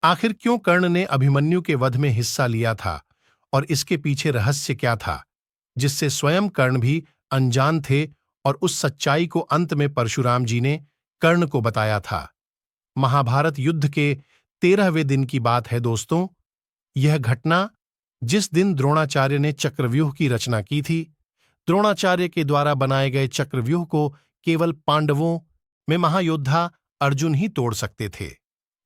आखिर क्यों कर्ण ने अभिमन्यु के वध में हिस्सा लिया था और इसके पीछे रहस्य क्या था, जिससे स्वयं कर्ण भी अनजान थे और उस सच्चाई को अंत में परशुराम जी ने कर्ण को बताया था। महाभारत युद्ध के 13वें दिन की बात है दोस्तों। यह घटना जिस दिन द्रोणाचार्य ने चक्रव्यूह की रचना की थी। द्रोणाचार्य के द्वारा बनाए गए चक्रव्यूह को केवल पांडवों में महायोद्धा अर्जुन ही तोड़ सकते थे,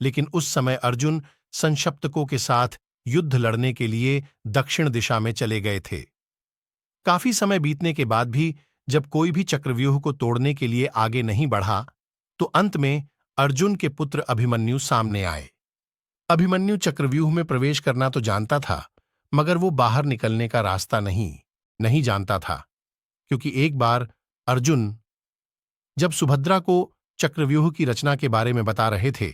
लेकिन उस समय अर्जुन संशप्तकों के साथ युद्ध लड़ने के लिए दक्षिण दिशा में चले गए थे। काफी समय बीतने के बाद भी जब कोई भी चक्रव्यूह को तोड़ने के लिए आगे नहीं बढ़ा, तो अंत में अर्जुन के पुत्र अभिमन्यु सामने आए। अभिमन्यु चक्रव्यूह में प्रवेश करना तो जानता था, मगर वो बाहर निकलने का रास्ता नहीं जानता था, क्योंकि एक बार अर्जुन जब सुभद्रा को चक्रव्यूह की रचना के बारे में बता रहे थे,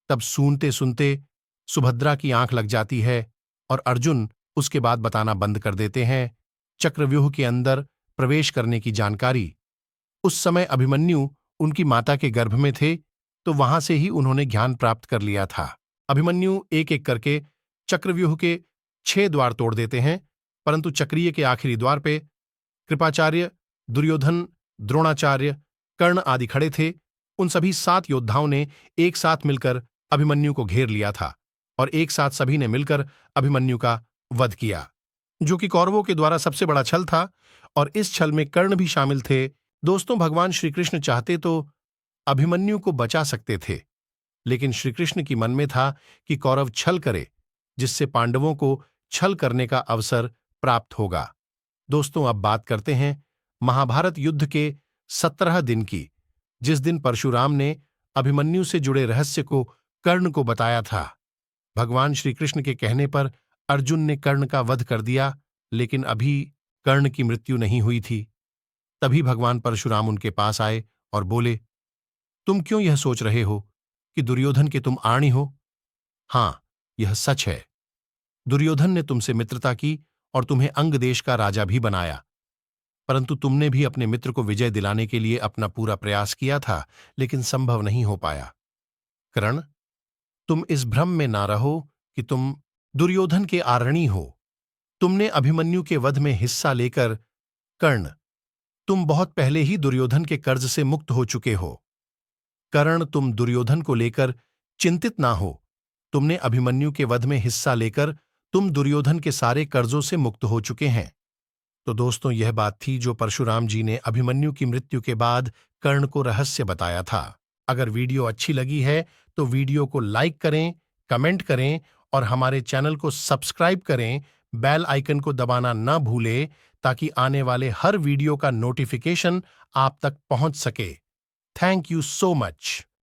तब सुनते सुनते सुभद्रा की आंख लग जाती है और अर्जुन उसके बाद बताना बंद कर देते हैं चक्रव्यूह के अंदर प्रवेश करने की जानकारी। उस समय अभिमन्यु उनकी माता के गर्भ में थे, तो वहां से ही उन्होंने ज्ञान प्राप्त कर लिया था। अभिमन्यु एक एक करके चक्रव्यूह के 6 द्वार तोड़ देते हैं, परंतु चक्रीय के आखिरी द्वार पे कृपाचार्य, दुर्योधन, द्रोणाचार्य, कर्ण आदि खड़े थे। उन सभी 7 योद्धाओं ने एक साथ मिलकर अभिमन्यु को घेर लिया था और एक साथ सभी ने मिलकर अभिमन्यु का वध किया, जो कि कौरवों के द्वारा सबसे बड़ा छल था, और इस छल में कर्ण भी शामिल थे। दोस्तों, भगवान श्री कृष्ण चाहते तो अभिमन्यु को बचा सकते थे, लेकिन श्री कृष्ण की मन में था कि कौरव छल करे, जिससे पांडवों को छल करने का अवसर प्राप्त होगा। दोस्तों, अब बात करते हैं महाभारत युद्ध के 17 दिन की, जिस दिन परशुराम ने अभिमन्यु से जुड़े रहस्य को कर्ण को बताया था। भगवान श्री कृष्ण के कहने पर अर्जुन ने कर्ण का वध कर दिया, लेकिन अभी कर्ण की मृत्यु नहीं हुई थी। तभी भगवान परशुराम उनके पास आए और बोले, तुम क्यों यह सोच रहे हो कि दुर्योधन के तुम आणी हो? हाँ, यह सच है। दुर्योधन ने तुमसे मित्रता की और तुम्हें अंग देश का राजा भी बनाया, परंतु तुमने भी अपने मित्र को विजय दिलाने के लिए अपना पूरा प्रयास किया था, लेकिन संभव नहीं हो पाया। कर्ण, तुम इस भ्रम में ना रहो कि तुम दुर्योधन के आरणी हो। तुमने अभिमन्यु के वध में हिस्सा लेकर कर्ण, तुम बहुत पहले ही दुर्योधन के कर्ज से मुक्त हो चुके हो। कर्ण, तुम दुर्योधन को लेकर चिंतित ना हो। तुमने अभिमन्यु के वध में हिस्सा लेकर तुम दुर्योधन के सारे कर्जों से मुक्त हो चुके हैं। तो दोस्तों, यह बात थी जो परशुराम जी ने अभिमन्यु की मृत्यु के बाद कर्ण को रहस्य बताया था। अगर वीडियो अच्छी लगी है तो वीडियो को लाइक करें, कमेंट करें और हमारे चैनल को सब्सक्राइब करें। बेल आइकन को दबाना न भूलें, ताकि आने वाले हर वीडियो का नोटिफिकेशन आप तक पहुंच सके। Thank you so much.